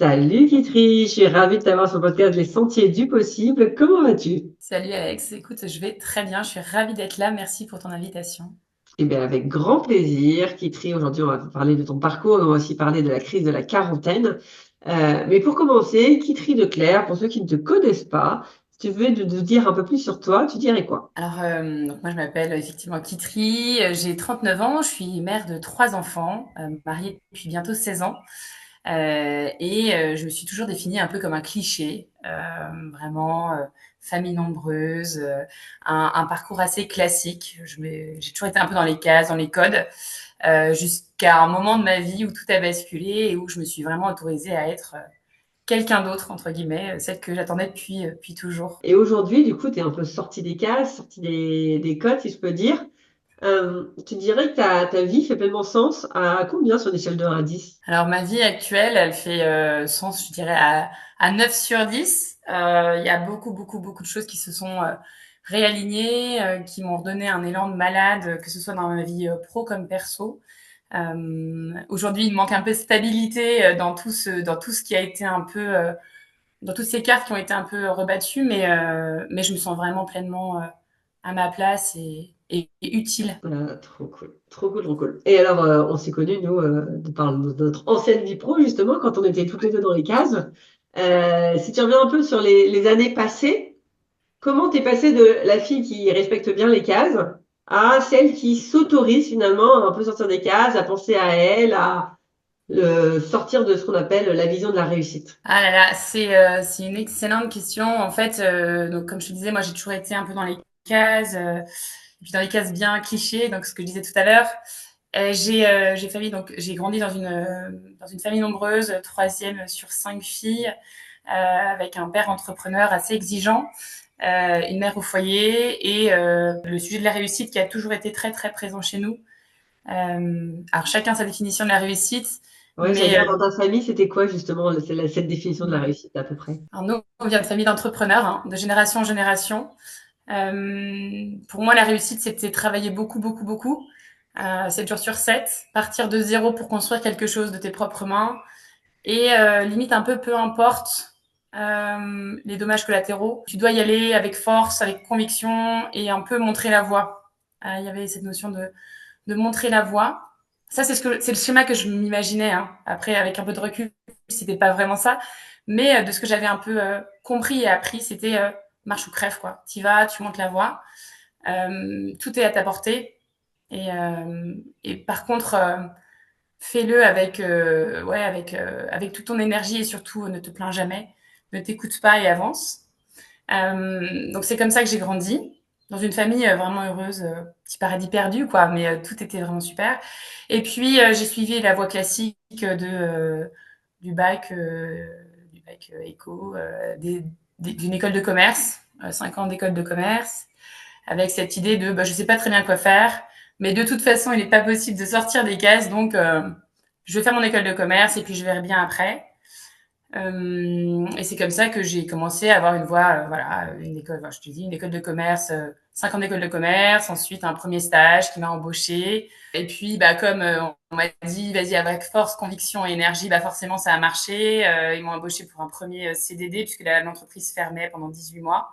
Salut Kitri, je suis ravie de t'avoir sur le podcast Les Sentiers du Possible. Comment vas-tu? Salut Alex, écoute, je vais très bien, je suis ravie d'être là, merci pour ton invitation. Eh bien, avec grand plaisir. Kitri, aujourd'hui, on va parler de ton parcours, on va aussi parler de la crise de la quarantaine. Mais pour commencer, Kitri de Claire, pour ceux qui ne te connaissent pas, si tu veux nous dire un peu plus sur toi, tu dirais quoi? Donc moi je m'appelle effectivement Kitri, j'ai 39 ans, je suis mère de trois enfants, mariée depuis bientôt 16 ans, je me suis toujours définie un peu comme un cliché, vraiment famille nombreuse, un parcours assez classique. J'ai toujours été un peu dans les cases, dans les codes, jusqu'à un moment de ma vie où tout a basculé et où je me suis vraiment autorisée à être quelqu'un d'autre, entre guillemets, celle que j'attendais depuis toujours. Et aujourd'hui, du coup, tu es un peu sortie des cases, sortie des codes, si je peux dire. Tu dirais que ta vie fait pleinement sens à combien sur une échelle de 1 à 10? Alors ma vie actuelle, elle fait sens, je dirais, à 9 sur 10. Il y a beaucoup de choses qui se sont réalignées, qui m'ont redonné un élan de malade, que ce soit dans ma vie pro comme perso. Aujourd'hui, il me manque un peu de stabilité dans tout ce qui a été un peu, dans toutes ces cartes qui ont été un peu rebattues, mais je me sens vraiment pleinement à ma place et utile. Trop cool, trop cool, trop cool. Et alors, on s'est connus, nous, par notre ancienne vie pro, justement, quand on était toutes les deux dans les cases. Si tu reviens un peu sur les années passées, comment t'es passée de la fille qui respecte bien les cases à celle qui s'autorise finalement à un peu sortir des cases, à penser à elle, à sortir de ce qu'on appelle la vision de la réussite? Ah là là, c'est une excellente question. En fait, donc comme je te disais, moi j'ai toujours été un peu dans les cases, et puis dans les cases bien clichés. Donc ce que je disais tout à l'heure, j'ai grandi dans une famille nombreuse, troisième sur cinq filles, avec un père entrepreneur assez exigeant, une mère au foyer et le sujet de la réussite qui a toujours été très présent chez nous. Alors chacun sa définition de la réussite, Ouais, j'allais mais dire, dans ta famille, c'était quoi justement cette définition de la réussite à peu près? alors nous, on vient de famille d'entrepreneurs, hein, de génération en génération. Pour moi, la réussite, c'était travailler beaucoup, 7 jours sur 7, partir de zéro pour construire quelque chose de tes propres mains, et limite un peu importe les dommages collatéraux, tu dois y aller avec force, avec conviction, et un peu montrer la voie. Il y avait cette notion de montrer la voie. Ça, c'est le schéma que je m'imaginais. Hein. Après, avec un peu de recul, c'était pas vraiment ça. Mais de ce que j'avais un peu compris et appris, c'était marche ou crève, quoi. T'y vas, tu montes la voie. Tout est à ta portée. Et par contre, fais-le avec toute ton énergie et surtout ne te plains jamais. Ne t'écoute pas et avance. Donc c'est comme ça que j'ai grandi, dans une famille vraiment heureuse, petit paradis perdu quoi, mais tout était vraiment super. Et puis j'ai suivi la voie classique du bac, du bac éco, d'une école de commerce, 5 ans d'école de commerce, avec cette idée de bah, je sais pas très bien quoi faire, mais de toute façon il n'est pas possible de sortir des cases, donc je vais faire mon école de commerce et puis je verrai bien après. Et c'est comme ça que j'ai commencé à avoir une voie, voilà, une école, enfin, je te dis, une école de commerce, 5 ans d'école de commerce, ensuite un premier stage qui m'a embauché. Et puis, bah, comme on m'a dit, vas-y, avec force, conviction et énergie, bah, forcément, ça a marché. Ils m'ont embauché pour un premier CDD puisque l'entreprise fermait pendant 18 mois.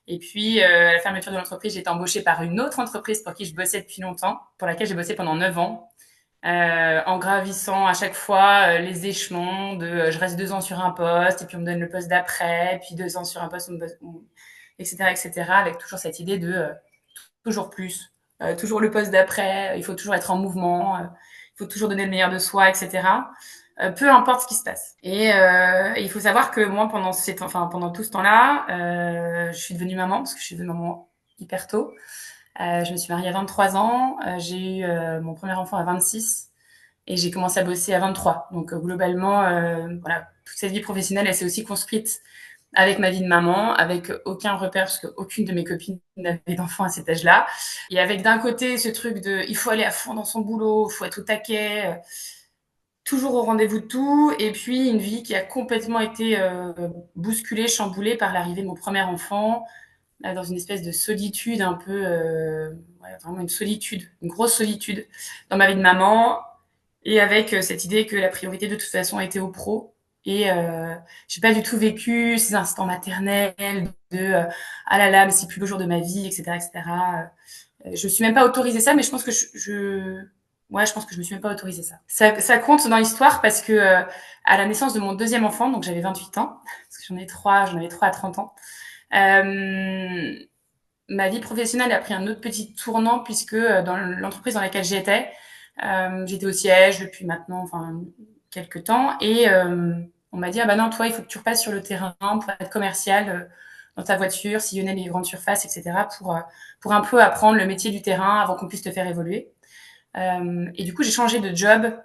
Et puis, à la fermeture de l'entreprise, j'ai été embauchée par une autre entreprise pour qui je bossais depuis longtemps, pour laquelle j'ai bossé pendant 9 ans en gravissant à chaque fois les échelons de je reste 2 ans sur un poste et puis on me donne le poste d'après, puis 2 ans sur un poste, etc., avec toujours cette idée de toujours plus, toujours le poste d'après, il faut toujours être en mouvement, il faut toujours donner le meilleur de soi, etc. Peu importe ce qui se passe. Et il faut savoir que moi, pendant tout ce temps-là, je suis devenue maman, parce que je suis devenue maman hyper tôt. Je me suis mariée à 23 ans, j'ai eu mon premier enfant à 26 et j'ai commencé à bosser à 23. Donc globalement, voilà, toute cette vie professionnelle, elle s'est aussi construite avec ma vie de maman, avec aucun repère, parce qu'aucune de mes copines n'avait d'enfant à cet âge-là. Et avec d'un côté ce truc de il faut aller à fond dans son boulot, il faut être au taquet, toujours au rendez-vous de tout, et puis une vie qui a complètement été bousculée, chamboulée par l'arrivée de mon premier enfant, dans une espèce de solitude un peu, ouais, vraiment une solitude, une grosse solitude dans ma vie de maman, et avec cette idée que la priorité de toute façon était au pro Et j'ai pas du tout vécu ces instants maternels de ah là là, mais c'est le plus beau jour de ma vie, etc., etc. Je suis même pas autorisée ça, mais je pense que ouais, je pense que je me suis même pas autorisée ça. Ça compte dans l'histoire parce que à la naissance de mon deuxième enfant, donc j'avais 28 ans, parce que j'en avais trois à 30 ans. Euh, Ma vie professionnelle a pris un autre petit tournant puisque dans l'entreprise dans laquelle j'étais au siège depuis maintenant, enfin, quelques temps, et on m'a dit ah bah non, toi il faut que tu repasses sur le terrain pour être commercial dans ta voiture, sillonner les grandes surfaces, etc. Pour un peu apprendre le métier du terrain avant qu'on puisse te faire évoluer. Et du coup j'ai changé de job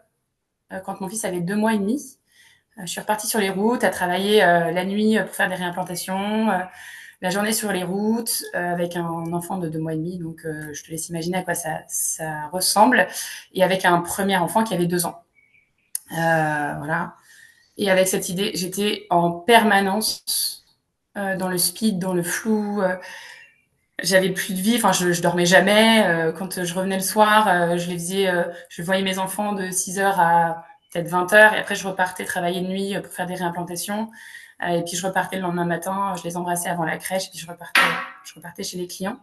quand mon fils avait 2 mois et demi. Je suis repartie sur les routes, à travailler la nuit pour faire des réimplantations, la journée sur les routes, avec un enfant de 2 mois et demi, donc je te laisse imaginer à quoi ça ressemble, et avec un premier enfant qui avait 2 ans. Voilà. Et avec cette idée, j'étais en permanence dans le speed, dans le flou. J'avais plus de vie, enfin je dormais jamais. Quand je revenais le soir, je voyais mes enfants de 6 heures à peut-être 20 heures, et après je repartais travailler de nuit pour faire des réimplantations. Et puis je repartais le lendemain matin, je les embrassais avant la crèche, et puis je repartais chez les clients.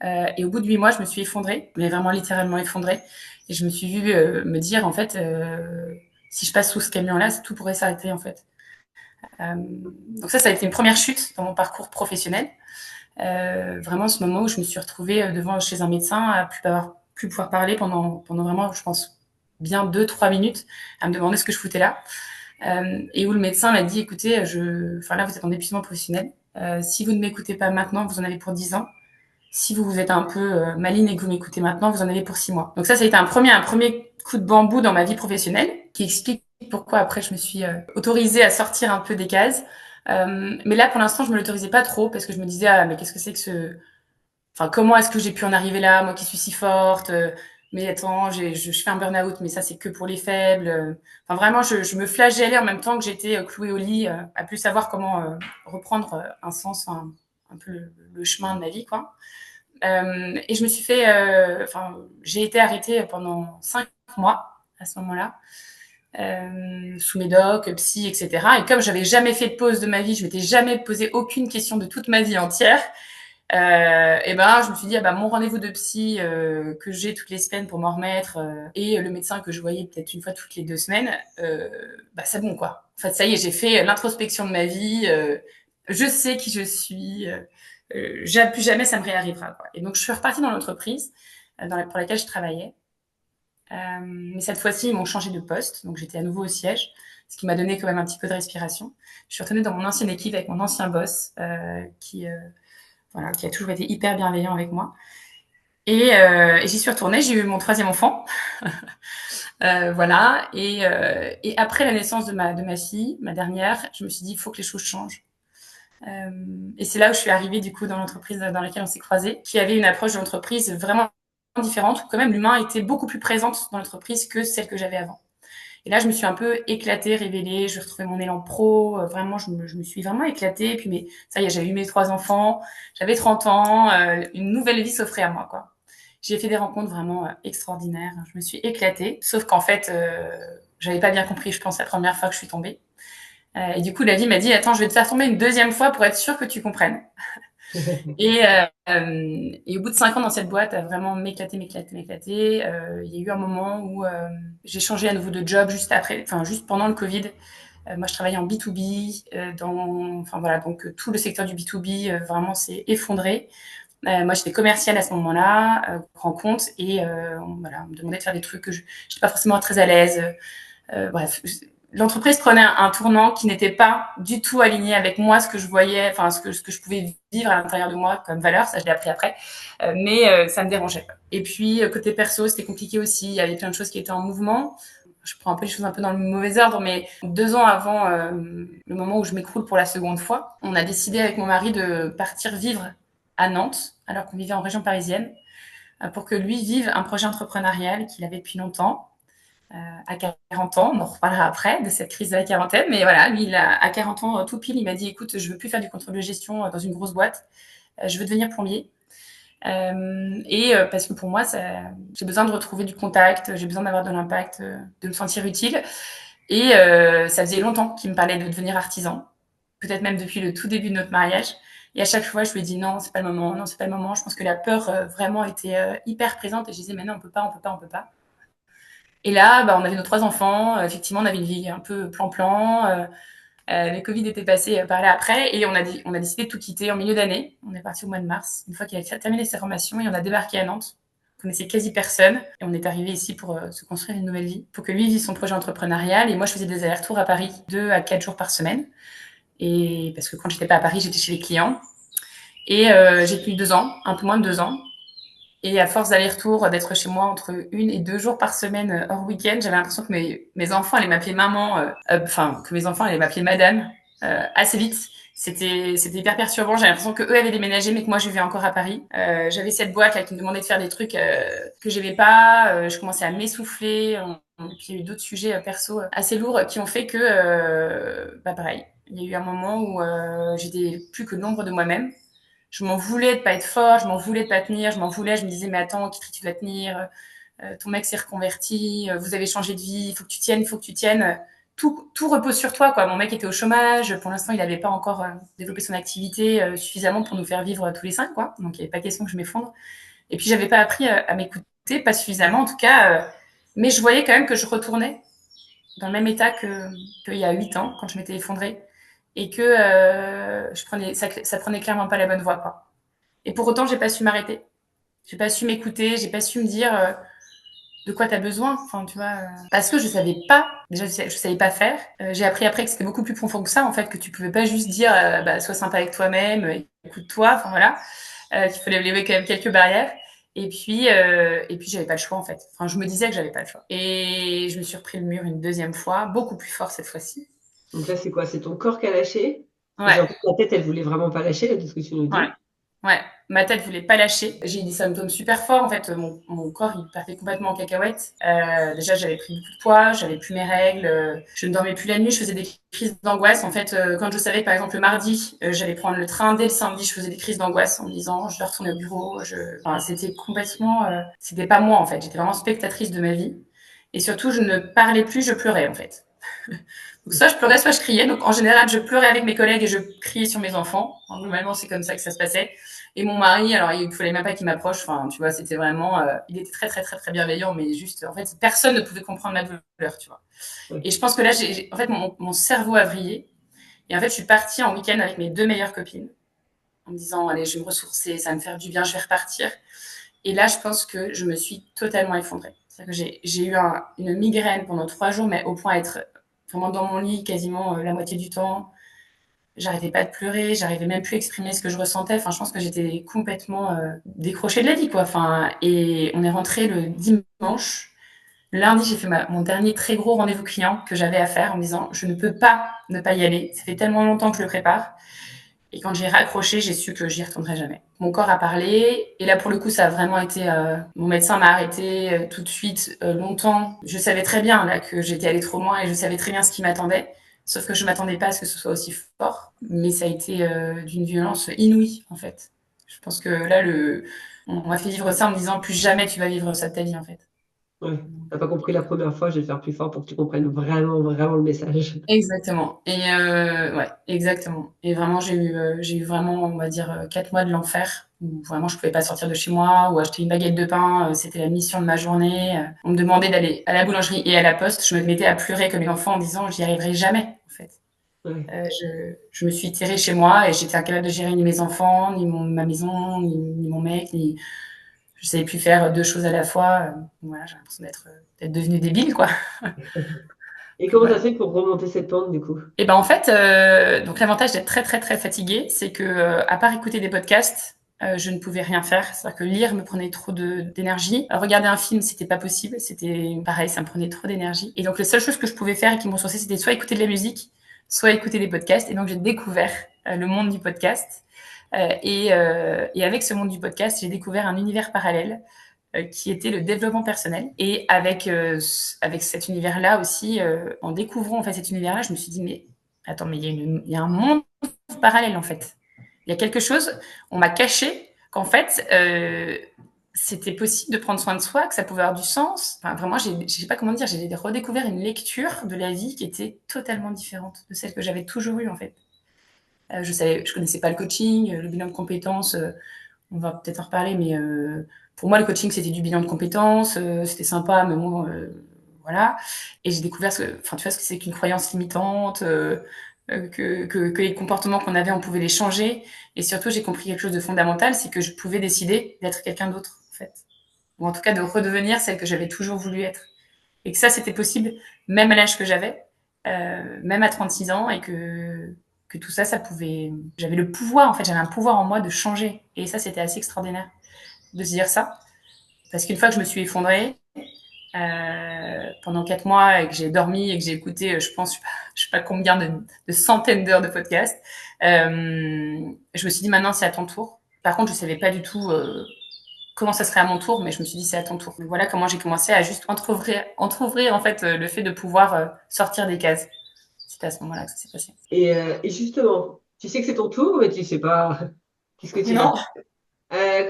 Et au bout de 8 mois, je me suis effondrée, mais vraiment littéralement effondrée. Et je me suis vue me dire, en fait, si je passe sous ce camion-là, tout pourrait s'arrêter, en fait. Donc ça a été une première chute dans mon parcours professionnel. Vraiment ce moment où je me suis retrouvée devant chez un médecin à plus pouvoir parler pendant vraiment, je pense, bien 2, 3 minutes, à me demander ce que je foutais là. Et où le médecin m'a dit, écoutez, enfin là, vous êtes en épuisement professionnel. Si vous ne m'écoutez pas maintenant, vous en avez pour 10 ans. Si vous êtes un peu maligne et que vous m'écoutez maintenant, vous en avez pour 6 mois. Donc ça a été un premier coup de bambou dans ma vie professionnelle qui explique pourquoi après je me suis autorisée à sortir un peu des cases. Mais là, pour l'instant, je me l'autorisais pas trop parce que je me disais, ah, mais qu'est-ce que c'est que enfin, comment est-ce que j'ai pu en arriver là, moi qui suis si forte mais attends, je fais un burn-out, mais ça c'est que pour les faibles. Enfin vraiment, je me flagellais en même temps que j'étais clouée au lit, à plus savoir comment reprendre un sens, un peu le chemin de ma vie, quoi. Et je me suis fait, enfin, j'ai été arrêtée pendant 5 mois à ce moment-là, sous médoc, psy, etc. Et comme j'avais jamais fait de pause de ma vie, je m'étais jamais posé aucune question de toute ma vie entière. Et ben, je me suis dit, ah bah, mon rendez-vous de psy que j'ai toutes les semaines pour m'en remettre, et le médecin que je voyais peut-être une fois toutes les 2 semaines, bah c'est bon quoi. En fait, ça y est, j'ai fait l'introspection de ma vie. Je sais qui je suis. Plus jamais ça me réarrivera, quoi. Et donc, je suis repartie dans l'entreprise pour laquelle je travaillais. Mais cette fois-ci, ils m'ont changé de poste. Donc, j'étais à nouveau au siège, ce qui m'a donné quand même un petit peu de respiration. Je suis retournée dans mon ancienne équipe avec mon ancien boss, voilà, qui a toujours été hyper bienveillant avec moi. Et j'y suis retournée. J'ai eu mon troisième enfant. Voilà. Et après la naissance de ma fille, ma dernière, je me suis dit, il faut que les choses changent. Et c'est là où je suis arrivée du coup dans l'entreprise dans laquelle on s'est croisés, qui avait une approche de l'entreprise vraiment différente, où quand même l'humain était beaucoup plus présente dans l'entreprise que celle que j'avais avant. Et là, je me suis un peu éclatée, révélée, je retrouvais mon élan pro, vraiment, je me suis vraiment éclatée. Et puis, mais ça y est, j'avais eu mes 3 enfants, j'avais 30 ans, une nouvelle vie s'offrait à moi, quoi. J'ai fait des rencontres vraiment extraordinaires, je me suis éclatée, sauf qu'en fait, j'avais pas bien compris, je pense, la première fois que je suis tombée. Et du coup, la vie m'a dit, attends, je vais te faire tomber une deuxième fois pour être sûre que tu comprennes. Et au bout de 5 ans dans cette boîte, à vraiment m'éclater, il y a eu un moment où j'ai changé à nouveau de job juste après, enfin juste pendant le Covid. Moi, je travaillais en B2B, enfin voilà, donc tout le secteur du B2B vraiment s'est effondré. Moi, j'étais commerciale à ce moment-là, grand compte, et voilà, on me demandait de faire des trucs que je n'étais pas forcément très à l'aise. Bref, l'entreprise prenait un tournant qui n'était pas du tout aligné avec moi, ce que je voyais, enfin ce que je pouvais vivre à l'intérieur de moi comme valeur, ça je l'ai appris après, mais ça me dérangeait. Et puis côté perso, c'était compliqué aussi, il y avait plein de choses qui étaient en mouvement. Je prends un peu les choses un peu dans le mauvais ordre, mais 2 ans avant le moment où je m'écroule pour la seconde fois, on a décidé avec mon mari de partir vivre à Nantes, alors qu'on vivait en région parisienne, pour que lui vive un projet entrepreneurial qu'il avait depuis longtemps, à 40 ans. On en reparlera après de cette crise de la quarantaine. Mais voilà, lui, à 40 ans, tout pile, il m'a dit, écoute, je veux plus faire du contrôle de gestion dans une grosse boîte. Je veux devenir plombier. Parce que pour moi, j'ai besoin de retrouver du contact, j'ai besoin d'avoir de l'impact, de me sentir utile. Et ça faisait longtemps qu'il me parlait de devenir artisan, peut-être même depuis le tout début de notre mariage. Et à chaque fois, je lui ai dit non, c'est pas le moment, non, c'est pas le moment. Je pense que la peur vraiment était hyper présente. Et je disais, mais non, on peut pas, on peut pas, on peut pas. Et là, bah, on avait nos 3 enfants. Effectivement, on avait une vie un peu plan-plan. Le Covid était passé par là après. Et on a décidé de tout quitter en milieu d'année. On est parti au mois de mars, une fois qu'il a terminé sa formation. Et on a débarqué à Nantes. On connaissait quasi personne. Et on est arrivé ici pour se construire une nouvelle vie. Pour que lui vive son projet entrepreneurial. Et moi, je faisais des allers-retours à Paris 2 à 4 jours par semaine. Et parce que quand j'étais pas à Paris, j'étais chez les clients. Et j'ai tenu 2 ans, un peu moins de 2 ans. Et à force d'aller-retour, d'être chez moi entre 1 et 2 jours par semaine hors week-end, j'avais l'impression que mes enfants allaient m'appeler maman, que mes enfants allaient m'appeler madame assez vite. C'était hyper perturbant. J'avais l'impression que eux avaient déménagé, mais que moi je vivais encore à Paris. J'avais cette boîte là qui me demandait de faire des trucs que j'aimais pas. Je commençais à m'essouffler. Puis il y a eu d'autres sujets perso assez lourds qui ont fait que, bah pareil. Il y a eu un moment où j'étais plus que l'ombre de moi-même. Je m'en voulais de pas être fort, je m'en voulais de pas tenir, je m'en voulais, je me disais mais attends, Kitri, tu vas tenir, ton mec s'est reconverti, vous avez changé de vie, il faut que tu tiennes, il faut que tu tiennes. Tout repose sur toi, quoi. Mon mec était au chômage, pour l'instant il n'avait pas encore développé son activité suffisamment pour nous faire vivre tous les 5, quoi. Donc il n'y avait pas question que je m'effondre. Et puis j'avais pas appris à m'écouter, pas suffisamment en tout cas, mais je voyais quand même que je retournais dans le même état qu'il y a 8 ans, quand je m'étais effondrée, et que ça prenait clairement pas la bonne voie, quoi. Et pour autant, j'ai pas su m'arrêter. J'ai pas su m'écouter, j'ai pas su me dire de quoi tu as besoin. Enfin, tu vois, parce que je savais pas. Déjà, je savais pas faire. J'ai appris après que c'était beaucoup plus profond que ça, en fait, que tu pouvais pas juste dire, bah, sois sympa avec toi-même, écoute-toi. Enfin voilà, qu'il fallait lever quand même quelques barrières. Et puis j'avais pas le choix en fait. Enfin, je me disais que j'avais pas le choix. Et je me suis repris le mur une deuxième fois, beaucoup plus fort cette fois-ci. Donc là, c'est quoi? C'est ton corps qui a lâché? Parce que j'ai Ouais, l'impression que la tête, elle voulait vraiment pas lâcher, là, de ce que tu nous ouais. dis. Ouais, ma tête voulait pas lâcher. J'ai eu des symptômes super forts. En fait, mon corps, il partait complètement en cacahuète. Déjà, j'avais pris beaucoup de poids, j'avais plus mes règles, je ne dormais plus la nuit, je faisais des crises d'angoisse. En fait, quand je savais que, par exemple, le mardi, j'allais prendre le train, dès le samedi, je faisais des crises d'angoisse en me disant, je dois retourner au bureau. Enfin, c'était complètement, c'était pas moi, en fait. J'étais vraiment spectatrice de ma vie. Et surtout, je ne parlais plus, je pleurais, en fait. Donc soit je pleurais, soit je criais. Donc en général, je pleurais avec mes collègues et je criais sur mes enfants. Enfin, globalement, c'est comme ça que ça se passait. Et mon mari, alors il fallait même pas qu'il m'approche. Enfin, tu vois, c'était vraiment, il était très très très très bienveillant, mais juste, en fait, personne ne pouvait comprendre ma douleur, tu vois. Ouais. Et je pense que là, en fait, mon cerveau a vrillé. Et en fait, je suis partie en week-end avec mes 2 meilleures copines en me disant, allez, je vais me ressourcer, ça va me faire du bien, je vais repartir. Et là, je pense que je me suis totalement effondrée. C'est-à-dire que j'ai eu une migraine pendant 3 jours, mais au point d'être vraiment dans mon lit quasiment la moitié du temps. J'arrêtais pas de pleurer, j'arrivais même plus à exprimer ce que je ressentais. Enfin, je pense que j'étais complètement décrochée de la vie, quoi. Enfin, et on est rentré le dimanche. Lundi, j'ai fait mon dernier très gros rendez-vous client que j'avais à faire en me disant, je ne peux pas ne pas y aller. Ça fait tellement longtemps que je le prépare. Et quand j'ai raccroché, j'ai su que j'y retournerai jamais. Mon corps a parlé, et là pour le coup, ça a vraiment été. Mon médecin m'a arrêté tout de suite, longtemps. Je savais très bien là que j'étais allée trop loin et je savais très bien ce qui m'attendait. Sauf que je m'attendais pas à ce que ce soit aussi fort, mais ça a été d'une violence inouïe en fait. Je pense que là, on m'a fait vivre ça en me disant plus jamais tu vas vivre ça de ta vie en fait. Ouais. T'as pas compris la première fois, je vais le faire plus fort pour que tu comprennes vraiment, vraiment le message. Exactement. Et ouais, exactement. Et vraiment, j'ai eu vraiment, on va dire, 4 mois de l'enfer où vraiment je pouvais pas sortir de chez moi ou acheter une baguette de pain, c'était la mission de ma journée. On me demandait d'aller à la boulangerie et à la poste, je me mettais à pleurer comme une enfant en disant j'y arriverai jamais en fait. Ouais. Je me suis tirée chez moi et j'étais incapable de gérer ni mes enfants, ni ma maison, ni mon mec, ni je savais plus faire 2 choses à la fois. Voilà, j'ai l'impression d'être devenue débile quoi. Et comment Voilà. t'as fait pour remonter cette pente, du coup? Et ben en fait, donc l'avantage d'être très très très fatiguée, c'est que à part écouter des podcasts, je ne pouvais rien faire. C'est-à-dire que lire me prenait trop d'énergie. Regarder un film, c'était pas possible. C'était pareil, ça me prenait trop d'énergie. Et donc les seules choses que je pouvais faire et qui me ressourçaient, c'était soit écouter de la musique, soit écouter des podcasts. Et donc j'ai découvert le monde du podcast. Et avec ce monde du podcast, j'ai découvert un univers parallèle qui était le développement personnel. Et avec cet univers-là aussi, en découvrant en fait cet univers-là, je me suis dit mais attends, mais il y a un monde parallèle en fait. Il y a quelque chose, on m'a caché qu'en fait c'était possible de prendre soin de soi, que ça pouvait avoir du sens. Enfin, vraiment, je sais pas comment dire, j'ai redécouvert une lecture de la vie qui était totalement différente de celle que j'avais toujours eue, en fait. Je connaissais pas le coaching, le bilan de compétences, on va peut-être en reparler, mais pour moi, le coaching, c'était du bilan de compétences, c'était sympa, mais bon, voilà. Et j'ai découvert enfin, tu vois, ce que c'est qu'une croyance limitante, que les comportements qu'on avait, on pouvait les changer. Et surtout, j'ai compris quelque chose de fondamental, c'est que je pouvais décider d'être quelqu'un d'autre, en fait. Ou en tout cas, de redevenir celle que j'avais toujours voulu être. Et que ça, c'était possible, même à l'âge que j'avais, même à 36 ans, et que tout ça, ça pouvait. J'avais le pouvoir, en fait, j'avais un pouvoir en moi de changer. Et ça, c'était assez extraordinaire de se dire ça. Parce qu'une fois que je me suis effondrée, pendant 4 mois et que j'ai dormi et que j'ai écouté, je pense, je sais pas combien de centaines d'heures de podcasts, je me suis dit maintenant c'est à ton tour. Par contre, je savais pas du tout comment ça serait à mon tour, mais je me suis dit c'est à ton tour. Donc voilà comment j'ai commencé à juste entrouvrir en fait le fait de pouvoir sortir des cases. C'était à ce moment-là que ça s'est passé. Et justement, tu sais que c'est ton tour, mais tu sais pas qu'est-ce que tu Non. dis.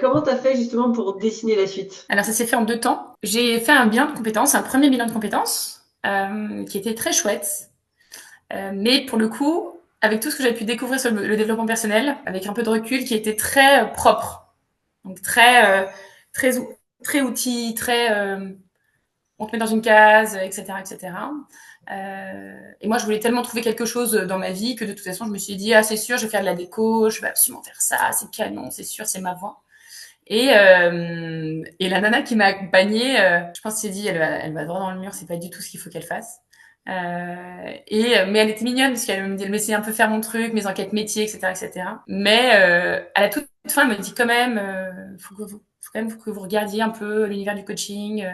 Comment t'as fait justement pour dessiner la suite? Alors ça s'est fait en 2 temps. J'ai fait un bilan de compétences, un premier bilan de compétences qui était très chouette. Mais pour le coup, avec tout ce que j'ai pu découvrir sur le développement personnel, avec un peu de recul, qui était très propre. Donc très, très outil, très on te met dans une case, etc., etc. Et moi, je voulais tellement trouver quelque chose dans ma vie que de toute façon, je me suis dit, ah, c'est sûr, je vais faire de la déco, je vais absolument faire ça, c'est canon, c'est sûr, c'est ma voie. Et la nana qui m'a accompagnée, je pense qu'elle s'est dit, elle va droit dans le mur, c'est pas du tout ce qu'il faut qu'elle fasse. Mais elle était mignonne parce elle m'essayait un peu faire mon truc, mes enquêtes métiers, etc., etc. Mais à la toute fin, elle me dit quand même, faut quand même que vous regardiez un peu l'univers du coaching.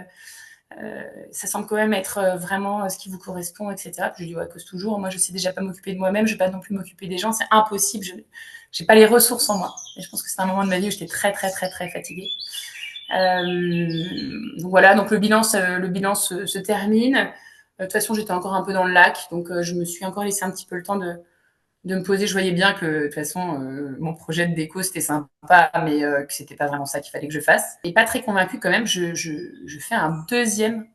Ça semble quand même être vraiment ce qui vous correspond, etc. Puis je lui dis, ouais, cause toujours. Moi, je sais déjà pas m'occuper de moi-même, je vais pas non plus m'occuper des gens, c'est impossible. Je j'ai pas les ressources en moi. Et je pense que c'est un moment de ma vie où j'étais très, très, très, très fatiguée. Donc voilà, donc le bilan se termine. De toute façon, j'étais encore un peu dans le lac, donc je me suis encore laissé un petit peu le temps de me poser. Je voyais bien que de toute façon, mon projet de déco, c'était sympa, mais que c'était pas vraiment ça qu'il fallait que je fasse. Et pas très convaincue quand même, je fais un deuxième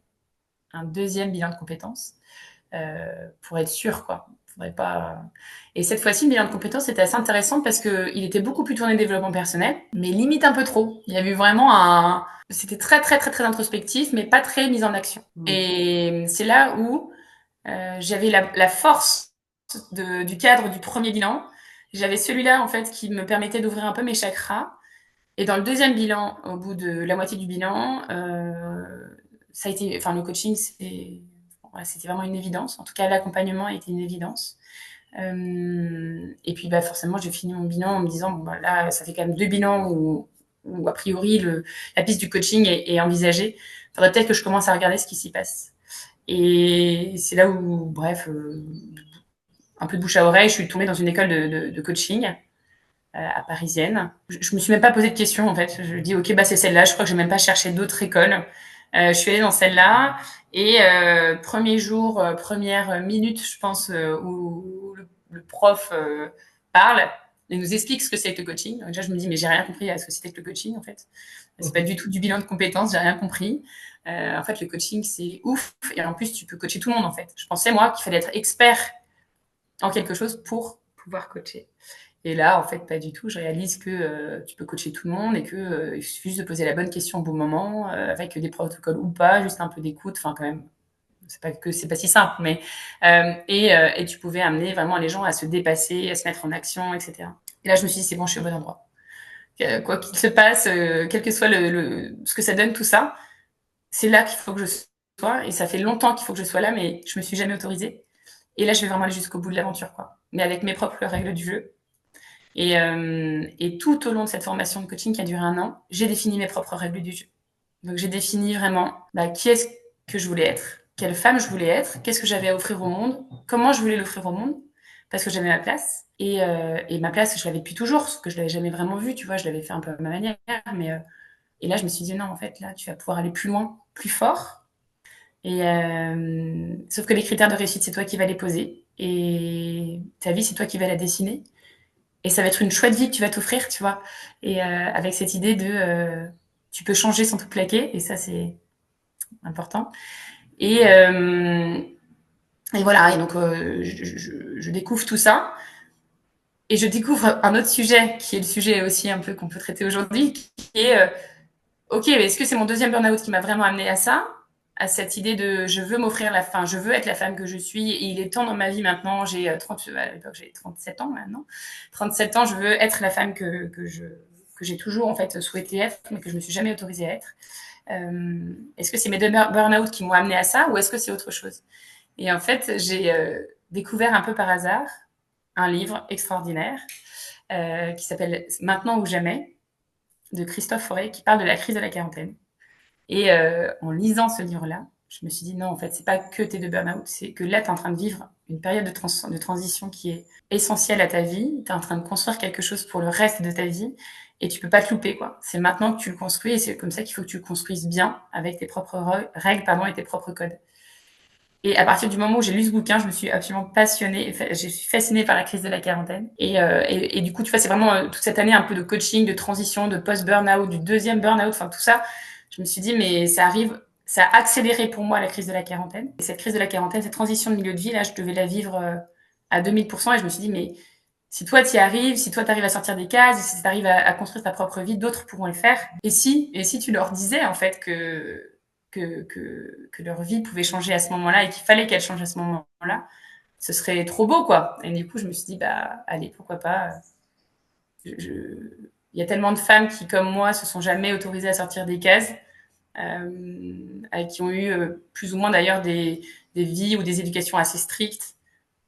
bilan de compétences pour être sûr, quoi. Faudrait pas. Et cette fois-ci, le bilan de compétences était assez intéressant parce que il était beaucoup plus tourné développement personnel, mais limite un peu trop. Il y avait eu vraiment c'était très très très très introspectif, mais pas très mise en action. Hmm. Et c'est là où j'avais la force du cadre du premier bilan. J'avais celui-là en fait qui me permettait d'ouvrir un peu mes chakras. Et dans le deuxième bilan, au bout de la moitié du bilan, ça a été, enfin le coaching, c'était vraiment une évidence. En tout cas, l'accompagnement a été une évidence. Et puis, bah, forcément, j'ai fini mon bilan en me disant, bon, bah, là, ça fait quand même 2 bilans où a priori, la piste du coaching est envisagée. Il faudrait peut-être que je commence à regarder ce qui s'y passe. Et c'est là où, bref, un peu de bouche à oreille, je suis tombée dans une école de coaching à Parisienne. Je me suis même pas posé de questions en fait. Je dis ok bah c'est celle-là. Je crois que j'ai même pas cherché d'autres écoles. Je suis allée dans celle-là et premier jour, première minute, je pense où le prof parle et nous explique ce que c'est que le coaching. Donc, déjà je me dis mais j'ai rien compris à ce que c'était que le coaching en fait. C'est pas du tout du bilan de compétences, j'ai rien compris. En fait le coaching c'est ouf et en plus tu peux coacher tout le monde en fait. Je pensais moi qu'il fallait être expert en quelque chose pour pouvoir coacher. Et là, en fait, pas du tout. Je réalise que tu peux coacher tout le monde et que il suffit juste de poser la bonne question au bon moment, avec des protocoles ou pas, juste un peu d'écoute. Enfin, quand même, c'est pas si simple, mais et tu pouvais amener vraiment les gens à se dépasser, à se mettre en action, etc. Et là, je me suis dit c'est bon, je suis au bon endroit. Quoi qu'il se passe, quel que soit ce que ça donne tout ça, c'est là qu'il faut que je sois. Et ça fait longtemps qu'il faut que je sois là, mais je me suis jamais autorisée. Et là, je vais vraiment aller jusqu'au bout de l'aventure, quoi. Mais avec mes propres règles du jeu. Et tout au long de cette formation de coaching qui a duré 1 an, j'ai défini mes propres règles du jeu. Donc j'ai défini vraiment bah, qui est-ce que je voulais être, quelle femme je voulais être, qu'est-ce que j'avais à offrir au monde, comment je voulais l'offrir au monde, parce que j'avais ma place. Et ma place, je l'avais depuis toujours, parce que je l'avais jamais vraiment vue, tu vois, je l'avais fait un peu à ma manière. Et là, je me suis dit non, en fait, là, tu vas pouvoir aller plus loin, plus fort. Sauf que les critères de réussite, c'est toi qui vas les poser. Et ta vie, c'est toi qui vas la dessiner. Et ça va être une chouette vie que tu vas t'offrir, tu vois. Et avec cette idée de tu peux changer sans tout plaquer, et ça, c'est important. Et, euh, et voilà, et donc je découvre tout ça. Et je découvre un autre sujet, qui est le sujet aussi un peu qu'on peut traiter aujourd'hui, qui est, ok, mais est-ce que c'est mon deuxième burn-out qui m'a vraiment amené à ça, à cette idée de je veux m'offrir la fin, je veux être la femme que je suis, et il est temps dans ma vie maintenant, à l'époque j'ai 37 ans maintenant, 37 ans, je veux être la femme que j'ai toujours en fait souhaité être, mais que je me suis jamais autorisée à être. Est-ce que c'est mes deux burn-out qui m'ont amené à ça, ou est-ce que c'est autre chose? Et en fait, j'ai découvert un peu par hasard un livre extraordinaire qui s'appelle Maintenant ou jamais de Christophe Fauré qui parle de la crise de la quarantaine. Et en lisant ce livre-là, je me suis dit non, en fait, c'est pas que tes deux burn-out, c'est que là, tu es en train de vivre une période de transition qui est essentielle à ta vie. Tu es en train de construire quelque chose pour le reste de ta vie et tu peux pas te louper, quoi. C'est maintenant que tu le construis et c'est comme ça qu'il faut que tu le construises bien avec tes propres règles, pardon, et tes propres codes. Et à partir du moment où j'ai lu ce bouquin, je me suis absolument passionnée, je suis fascinée par la crise de la quarantaine. Et du coup, tu vois, c'est vraiment toute cette année un peu de coaching, de transition, de post-burnout, du deuxième burnout, enfin tout ça. Je me suis dit, mais ça arrive, ça a accéléré pour moi la crise de la quarantaine. Et cette crise de la quarantaine, cette transition de milieu de vie, là, je devais la vivre à 2000%. Et je me suis dit, mais si toi t'y arrives, si toi t'arrives à sortir des cases, si t'arrives à construire ta propre vie, d'autres pourront le faire. Et si tu leur disais en fait que leur vie pouvait changer à ce moment-là et qu'il fallait qu'elle change à ce moment-là, ce serait trop beau, quoi. Et du coup, je me suis dit, bah, allez, pourquoi pas. Il y a tellement de femmes qui, comme moi, se sont jamais autorisées à sortir des cases, qui ont eu plus ou moins d'ailleurs des vies ou des éducations assez strictes.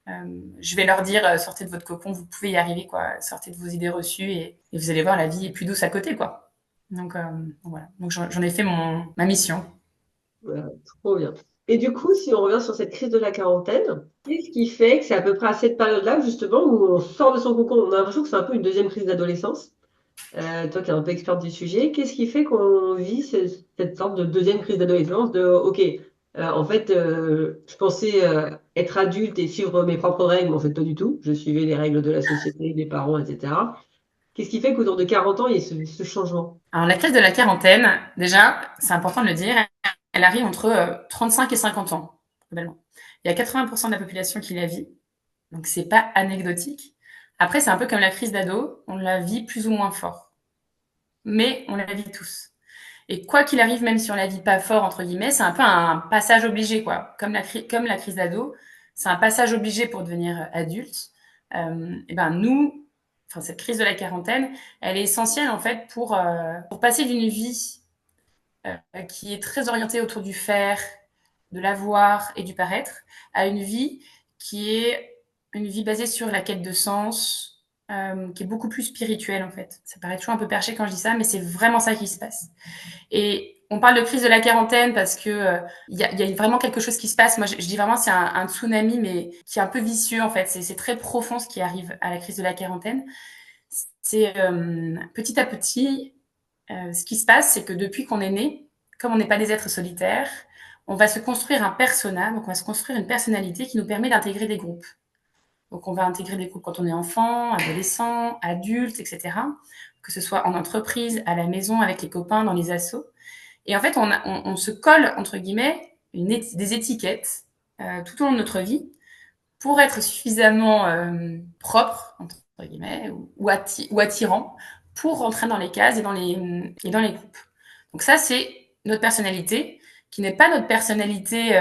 Je vais leur dire, sortez de votre cocon, vous pouvez y arriver, quoi. Sortez de vos idées reçues et vous allez voir, la vie est plus douce à côté, quoi. Donc voilà. Donc j'en ai fait ma mission. Voilà, trop bien. Et du coup, si on revient sur cette crise de la quarantaine, qu'est-ce qui fait que c'est à peu près à cette période-là, justement, où on sort de son cocon? On a l'impression que c'est un peu une deuxième crise d'adolescence. Toi qui es un peu experte du sujet, qu'est-ce qui fait qu'on vit cette sorte de deuxième crise d'adolescence de, OK, en fait, je pensais être adulte et suivre mes propres règles, mais en fait, pas du tout. Je suivais les règles de la société, des parents, etc. Qu'est-ce qui fait qu'autour de 40 ans, il y a ce changement? Alors, la crise de la quarantaine, déjà, c'est important de le dire, elle arrive entre 35 et 50 ans, globalement. Il y a 80% de la population qui la vit, donc c'est pas anecdotique. Après, c'est un peu comme la crise d'ado, on la vit plus ou moins fort, mais on la vit tous. Et quoi qu'il arrive, même si on la vit pas fort, entre guillemets, c'est un peu un passage obligé, quoi. Comme la crise d'ado, c'est un passage obligé pour devenir adulte. Et ben nous, enfin cette crise de la quarantaine, elle est essentielle en fait pour passer d'une vie qui est très orientée autour du faire, de l'avoir et du paraître, à une vie qui est une vie basée sur la quête de sens, qui est beaucoup plus spirituelle en fait. Ça paraît toujours un peu perché quand je dis ça, mais c'est vraiment ça qui se passe. Et on parle de crise de la quarantaine parce que y a vraiment quelque chose qui se passe. Moi, je dis vraiment c'est un tsunami, mais qui est un peu vicieux en fait. C'est très profond ce qui arrive à la crise de la quarantaine. C'est petit à petit, ce qui se passe, c'est que depuis qu'on est né, comme on n'est pas des êtres solitaires, on va se construire un persona, donc on va se construire une personnalité qui nous permet d'intégrer des groupes. Donc on va intégrer des groupes quand on est enfant, adolescent, adulte, etc. Que ce soit en entreprise, à la maison, avec les copains, dans les assos. Et en fait, on se colle, entre guillemets, des étiquettes tout au long de notre vie pour être suffisamment propre, entre guillemets, ou attirant pour rentrer dans les cases et dans les groupes. Donc ça, c'est notre personnalité, qui n'est pas notre personnalité,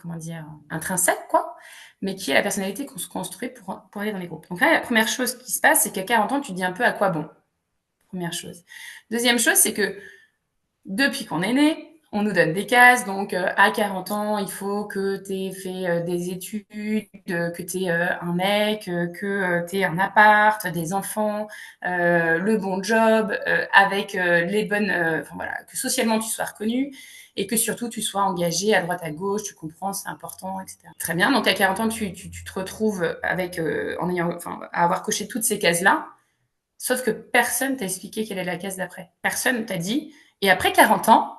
comment dire, intrinsèque, quoi, mais qui est la personnalité qu'on se construit pour aller dans les groupes. Donc là, la première chose qui se passe, c'est qu'à 40 ans, tu te dis un peu à quoi bon. Première chose. Deuxième chose, c'est que depuis qu'on est né, on nous donne des cases. Donc, à 40 ans, il faut que tu aies fait des études, que tu aies un mec, que tu aies un appart, des enfants, le bon job, avec les bonnes... Enfin voilà, que socialement tu sois reconnu et que surtout tu sois engagé à droite à gauche, tu comprends, c'est important, etc. Très bien. Donc, à 40 ans, tu te retrouves avec, à avoir coché toutes ces cases-là. Sauf que personne t'a expliqué quelle est la case d'après. Personne t'a dit, et après 40 ans,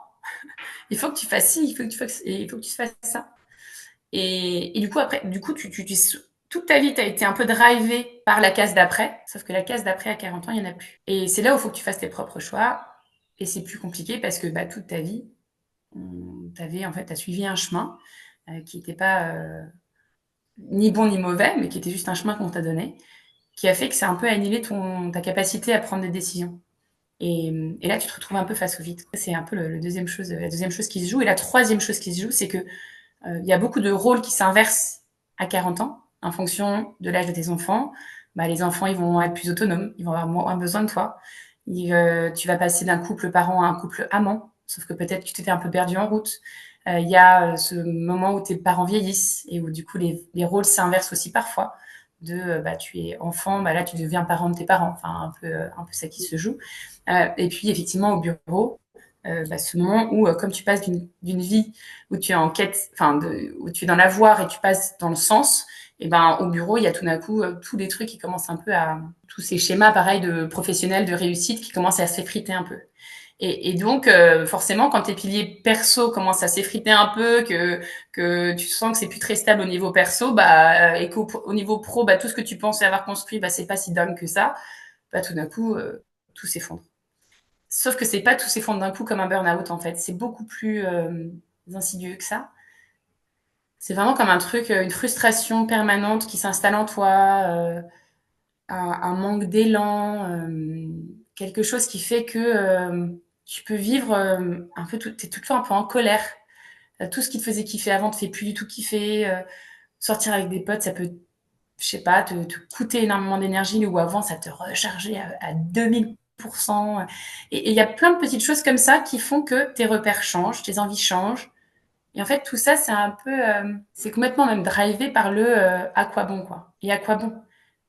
il faut que tu fasses ci, il faut que tu fasses ça. Et du coup, après, toute ta vie, tu as été un peu drivé par la case d'après, sauf que la case d'après à 40 ans, il n'y en a plus. Et c'est là où il faut que tu fasses tes propres choix. Et c'est plus compliqué parce que bah, toute ta vie, t'avais en fait, t'as suivi un chemin qui n'était pas ni bon ni mauvais, mais qui était juste un chemin qu'on t'a donné, qui a fait que ça a un peu annihilé ta capacité à prendre des décisions. Et là, tu te retrouves un peu face au vide. C'est un peu la deuxième chose qui se joue. Et la troisième chose qui se joue, c'est que il y a beaucoup de rôles qui s'inversent à 40 ans en fonction de l'âge de tes enfants. Bah, les enfants, ils vont être plus autonomes, ils vont avoir moins besoin de toi. Tu vas passer d'un couple parent à un couple amant, sauf que peut-être que tu t'étais un peu perdu en route. Il y a ce moment où tes parents vieillissent et où du coup les rôles s'inversent aussi parfois. Bah, tu es enfant, bah là tu deviens parent de tes parents, enfin un peu ça qui se joue. Et puis effectivement au bureau, bah, ce moment où comme tu passes d'une vie où tu es en quête, enfin où tu es dans l'avoir et tu passes dans le sens, et ben au bureau il y a tout d'un coup tous les trucs qui commencent un peu à tous ces schémas pareils de professionnels de réussite qui commencent à s'effriter un peu. Et donc, forcément, quand tes piliers perso commencent à s'effriter un peu, que tu sens que c'est plus très stable au niveau perso, bah, et qu'au niveau pro, bah, tout ce que tu pensais avoir construit, bah, c'est pas si dingue que ça, bah, tout d'un coup, tout s'effondre. Sauf que c'est pas tout s'effondre d'un coup comme un burn-out, en fait. C'est beaucoup plus insidieux que ça. C'est vraiment comme un truc, une frustration permanente qui s'installe en toi, un manque d'élan, quelque chose qui fait que tu peux vivre un peu t'es tout le temps un peu en colère. Tout ce qui te faisait kiffer avant te fait plus du tout kiffer. Sortir avec des potes, ça peut, je sais pas, te coûter énormément d'énergie, ou avant ça te rechargeait à 2000%. Et il y a plein de petites choses comme ça qui font que tes repères changent, tes envies changent. Et en fait, tout ça, c'est un peu, c'est complètement même drivé par le à quoi bon, quoi. Et à quoi bon?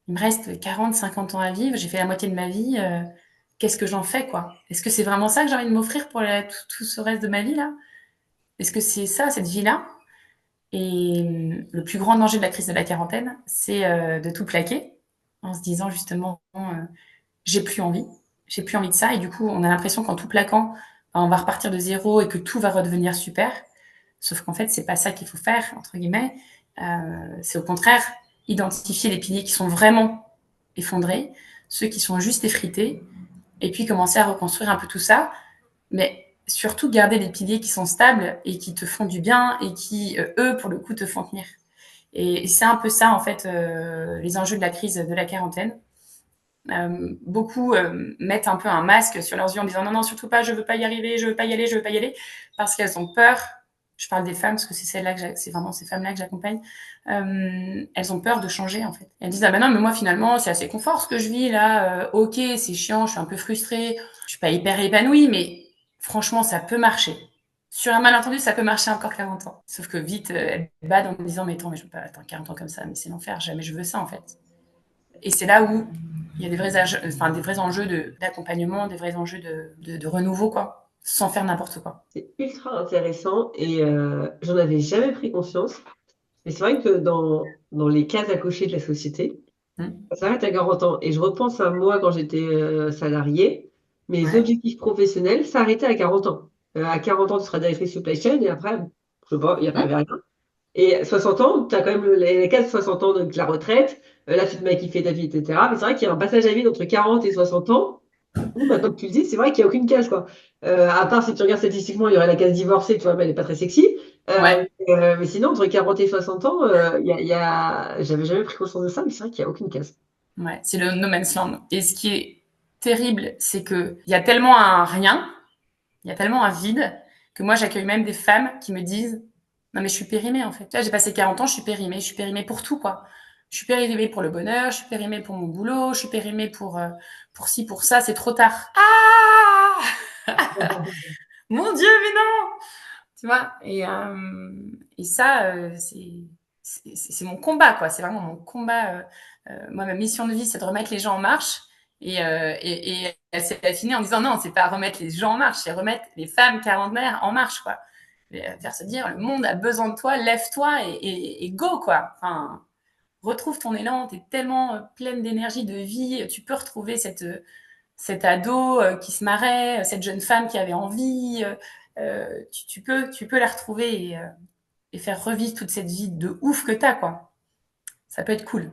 Il me reste 40, 50 ans à vivre, j'ai fait la moitié de ma vie, qu'est-ce que j'en fais, quoi? Est-ce que c'est vraiment ça que j'ai envie de m'offrir pour tout ce reste de ma vie, là? Est-ce que c'est ça, cette vie-là? Et le plus grand danger de la crise de la quarantaine, c'est de tout plaquer en se disant justement, j'ai plus envie, j'ai plus envie de ça. Et du coup, on a l'impression qu'en tout plaquant, on va repartir de zéro et que tout va redevenir super. Sauf qu'en fait, c'est pas ça qu'il faut faire, entre guillemets. C'est au contraire identifier les piliers qui sont vraiment effondrés, ceux qui sont juste effrités, et puis commencer à reconstruire un peu tout ça. Mais surtout garder les piliers qui sont stables et qui te font du bien et qui, eux, pour le coup, te font tenir. Et c'est un peu ça, en fait, les enjeux de la crise de la quarantaine. Beaucoup mettent un peu un masque sur leurs yeux en disant non, non, surtout pas, je veux pas y arriver, je veux pas y aller, je veux pas y aller, parce qu'elles ont peur. Je parle des femmes parce que c'est celles-là que c'est vraiment ces femmes-là que j'accompagne. Elles ont peur de changer en fait. Elles disent ah ben non mais moi finalement c'est assez confort ce que je vis là. Ok c'est chiant, je suis un peu frustrée, je suis pas hyper épanouie, mais franchement ça peut marcher. Sur un malentendu ça peut marcher encore 40 ans. Sauf que vite elles badent en me disant mais attends mais je peux pas attendre 40 ans comme ça, mais c'est l'enfer, jamais je veux ça en fait. Et c'est là où il y a des vrais enjeux d'accompagnement, des vrais enjeux de renouveau, quoi, sans faire n'importe quoi. C'est ultra intéressant et j'en avais jamais pris conscience. Mais c'est vrai que dans les cases à cocher de la société, Hmm. ça s'arrête à 40 ans. Et je repense à moi quand j'étais salarié, mes Ouais. objectifs professionnels s'arrêtaient à 40 ans. À 40 ans, tu seras directrice supply chain et après, je sais pas, il n'y avait Hmm. rien. Et 60 ans, tu as quand même les cases 60 ans, donc la retraite, là, tu te mets à kiffer ta vie, etc. Mais c'est vrai qu'il y a un passage à vide entre 40 et 60 ans. Où, maintenant que tu le dis, c'est vrai qu'il n'y a aucune case, quoi. À part si tu regardes statistiquement, il y aurait la case divorcée, tu vois, mais elle n'est pas très sexy. Ouais. Mais sinon, entre 40 et 60 ans, j'avais jamais pris conscience de ça, mais c'est vrai qu'il n'y a aucune case. Ouais. C'est le no man's land. Et ce qui est terrible, c'est que il y a tellement un rien, il y a tellement un vide, que moi, j'accueille même des femmes qui me disent, non, mais je suis périmée, en fait. Là, j'ai passé 40 ans, je suis périmée pour tout, quoi. Je suis périmée pour le bonheur, je suis périmée pour mon boulot, je suis périmée pour ci, pour ça, c'est trop tard. Ah! Mon Dieu, mais non! Tu vois? Et ça, c'est mon combat, quoi. C'est vraiment mon combat. Moi, ma mission de vie, c'est de remettre les gens en marche. Et elle s'est affinée en disant non, c'est pas remettre les gens en marche, c'est remettre les femmes quarantenaires en marche, quoi. Faire se dire, le monde a besoin de toi, lève-toi et go, quoi. Enfin, retrouve ton élan, t'es tellement pleine d'énergie, de vie, tu peux retrouver cet ado qui se marrait, cette jeune femme qui avait envie, tu peux la retrouver et faire revivre toute cette vie de ouf que t'as, quoi. Ça peut être cool.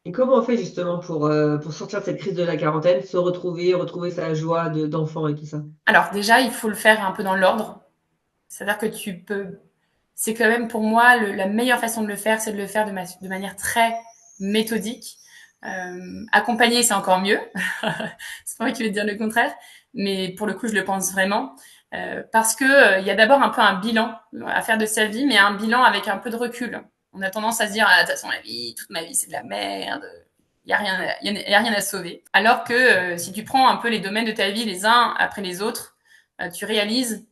Et comment on fait justement pour sortir de cette crise de la quarantaine, se retrouver, retrouver sa joie d'enfant et tout ça? Alors déjà, il faut le faire un peu dans l'ordre. C'est-à-dire que tu peux... C'est quand même pour moi la meilleure façon de le faire, c'est de le faire de manière très méthodique. Accompagner, c'est encore mieux. C'est pas moi qui vais te dire le contraire, mais pour le coup, je le pense vraiment. Parce que il y a d'abord un peu un bilan à faire de sa vie, mais un bilan avec un peu de recul. On a tendance à se dire, ah, de toute façon, la vie, toute ma vie, c'est de la merde. Il y a rien, y a rien à sauver. Alors que si tu prends un peu les domaines de ta vie les uns après les autres, tu réalises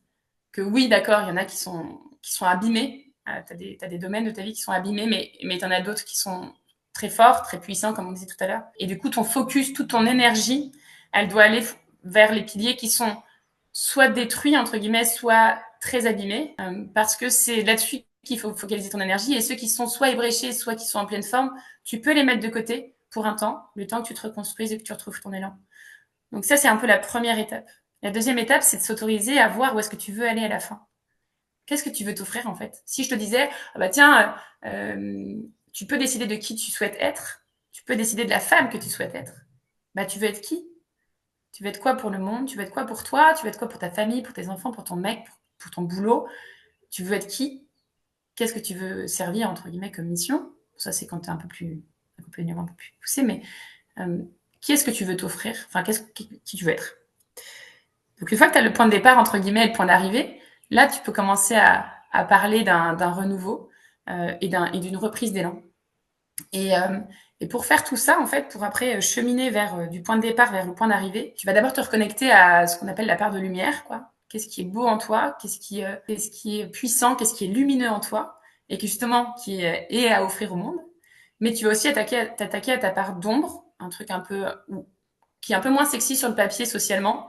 que oui, d'accord, il y en a qui sont abîmés. T'as des domaines de ta vie qui sont abîmés, mais t'en as d'autres qui sont très forts, très puissants, comme on disait tout à l'heure. Et du coup, ton focus, toute ton énergie, elle doit aller vers les piliers qui sont soit détruits, entre guillemets, soit très abîmés, parce que c'est là-dessus qu'il faut focaliser ton énergie. Et ceux qui sont soit ébréchés, soit qui sont en pleine forme, tu peux les mettre de côté pour un temps, le temps que tu te reconstruises et que tu retrouves ton élan. Donc ça, c'est un peu la première étape. La deuxième étape, c'est de s'autoriser à voir où est-ce que tu veux aller à la fin. Qu'est-ce que tu veux t'offrir en fait? Si je te disais, ah bah tiens, tu peux décider de qui tu souhaites être, tu peux décider de la femme que tu souhaites être. Bah tu veux être qui? Tu veux être quoi pour le monde? Tu veux être quoi pour toi? Tu veux être quoi pour ta famille, pour tes enfants, pour ton mec, pour ton boulot? Tu veux être qui? Qu'est-ce que tu veux servir entre guillemets comme mission? Ça c'est quand tu es un peu plus poussé, mais euh, qui est-ce que tu veux t'offrir? Enfin, qui tu veux être? Donc une fois que tu as le point de départ, entre guillemets, et le point d'arrivée, là, tu peux commencer à parler d'un renouveau et d'une reprise d'élan. Et, euh, et pour faire tout ça, en fait, pour après cheminer vers du point de départ vers le point d'arrivée, tu vas d'abord te reconnecter à ce qu'on appelle la part de lumière, quoi. Qu'est-ce qui est beau en toi, qu'est-ce qui est puissant, qu'est-ce qui est lumineux en toi, et qui justement qui est à offrir au monde. Mais tu vas aussi t'attaquer à ta part d'ombre, un truc un peu qui est un peu moins sexy sur le papier socialement.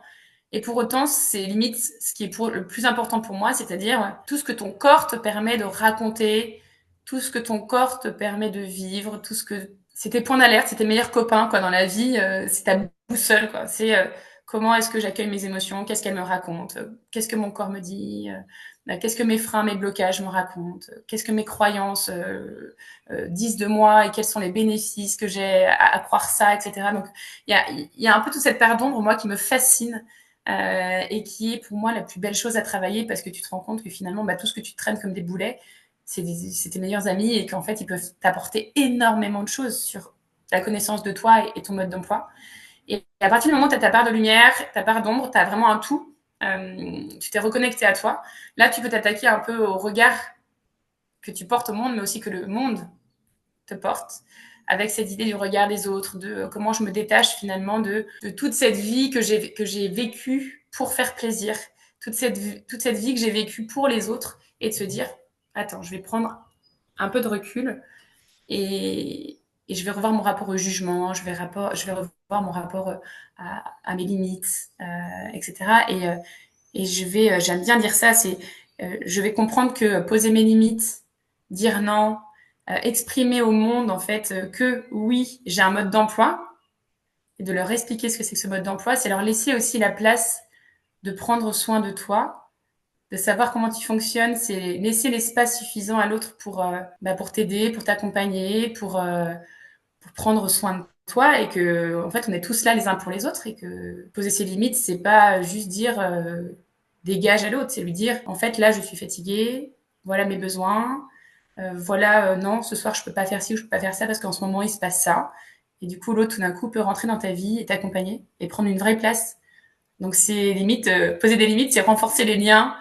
Et pour autant, c'est limite ce qui est le plus important pour moi, c'est-à-dire tout ce que ton corps te permet de raconter, tout ce que ton corps te permet de vivre, tout ce que c'est tes points d'alerte, c'est tes meilleurs copains quoi dans la vie, c'est ta boussole quoi. C'est comment est-ce que j'accueille mes émotions, qu'est-ce qu'elles me racontent, qu'est-ce que mon corps me dit, qu'est-ce que mes freins, mes blocages me racontent, qu'est-ce que mes croyances disent de moi et quels sont les bénéfices que j'ai à croire ça, etc. Donc il y a un peu toute cette part d'ombre moi qui me fascine et qui est pour moi la plus belle chose à travailler parce que tu te rends compte que finalement bah, tout ce que tu te traînes comme des boulets c'est tes meilleurs amis et qu'en fait ils peuvent t'apporter énormément de choses sur la connaissance de toi et ton mode d'emploi. Et à partir du moment où tu as ta part de lumière, ta part d'ombre, tu as vraiment un tout, tu t'es reconnecté à toi, là tu peux t'attaquer un peu au regard que tu portes au monde, mais aussi que le monde te porte, avec cette idée du regard des autres, de comment je me détache finalement de toute cette vie que j'ai vécue pour faire plaisir, toute cette vie que j'ai vécue pour les autres, et de se dire, attends, je vais prendre un peu de recul et, et je vais revoir mon rapport au jugement, je vais revoir mon rapport à mes limites, etc. Et j'aime bien dire ça, je vais comprendre que poser mes limites, dire non, exprimer au monde en fait que oui, j'ai un mode d'emploi et de leur expliquer ce que c'est que ce mode d'emploi, c'est leur laisser aussi la place de prendre soin de toi, de savoir comment tu fonctionnes, c'est laisser l'espace suffisant à l'autre pour t'aider, pour t'accompagner, pour prendre soin de toi et que en fait on est tous là les uns pour les autres et que poser ses limites c'est pas juste dire dégage à l'autre, c'est lui dire en fait là je suis fatiguée, voilà mes besoins, voilà non ce soir je peux pas faire ci ou je peux pas faire ça parce qu'en ce moment il se passe ça et du coup l'autre tout d'un coup peut rentrer dans ta vie et t'accompagner et prendre une vraie place. Donc c'est limite poser des limites, c'est renforcer les liens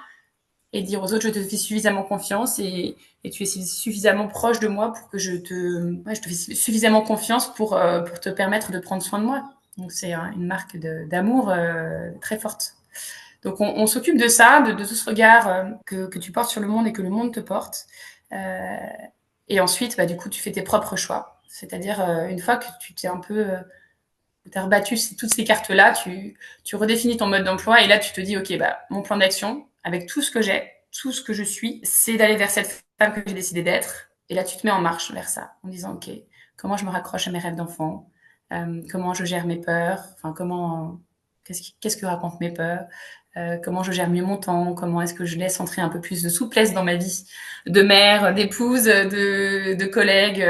et dire aux autres je te fais suffisamment confiance et tu es suffisamment proche de moi pour que je te fais suffisamment confiance pour te permettre de prendre soin de moi. Donc c'est une marque d'amour très forte. Donc on s'occupe de ça, de tout ce regard que tu portes sur le monde et que le monde te porte. Euh, et ensuite, bah, du coup, tu fais tes propres choix. C'est-à-dire, une fois que tu t'es un peu t'as rebattu toutes ces cartes-là, tu redéfinis ton mode d'emploi et là, tu te dis, OK, bah, mon plan d'action, avec tout ce que j'ai, tout ce que je suis, c'est d'aller vers cette femme que j'ai décidé d'être. Et là, tu te mets en marche vers ça, en disant, OK, comment je me raccroche à mes rêves d'enfant, comment je gère mes peurs, enfin, qu'est-ce que racontent mes peurs, comment je gère mieux mon temps, comment est-ce que je laisse entrer un peu plus de souplesse dans ma vie de mère, d'épouse, de collègue,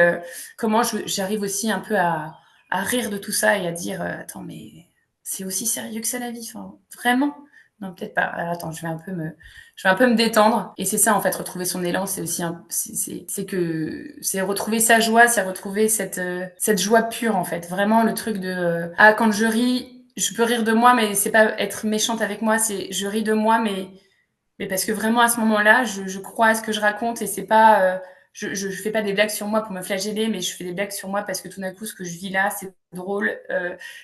comment j'arrive aussi un peu à rire de tout ça et à dire attends, mais c'est aussi sérieux que ça la vie, enfin, vraiment? Non, peut-être pas. Alors, attends, je vais un peu me détendre. Et c'est ça, en fait, retrouver son élan, c'est aussi c'est retrouver sa joie, c'est retrouver cette joie pure, en fait. Vraiment, le truc de, quand je ris, je peux rire de moi, mais c'est pas être méchante avec moi, c'est, je ris de moi, mais parce que vraiment, à ce moment-là, je crois à ce que je raconte et c'est pas, je fais pas des blagues sur moi pour me flageller, mais je fais des blagues sur moi parce que tout d'un coup, ce que je vis là, c'est drôle,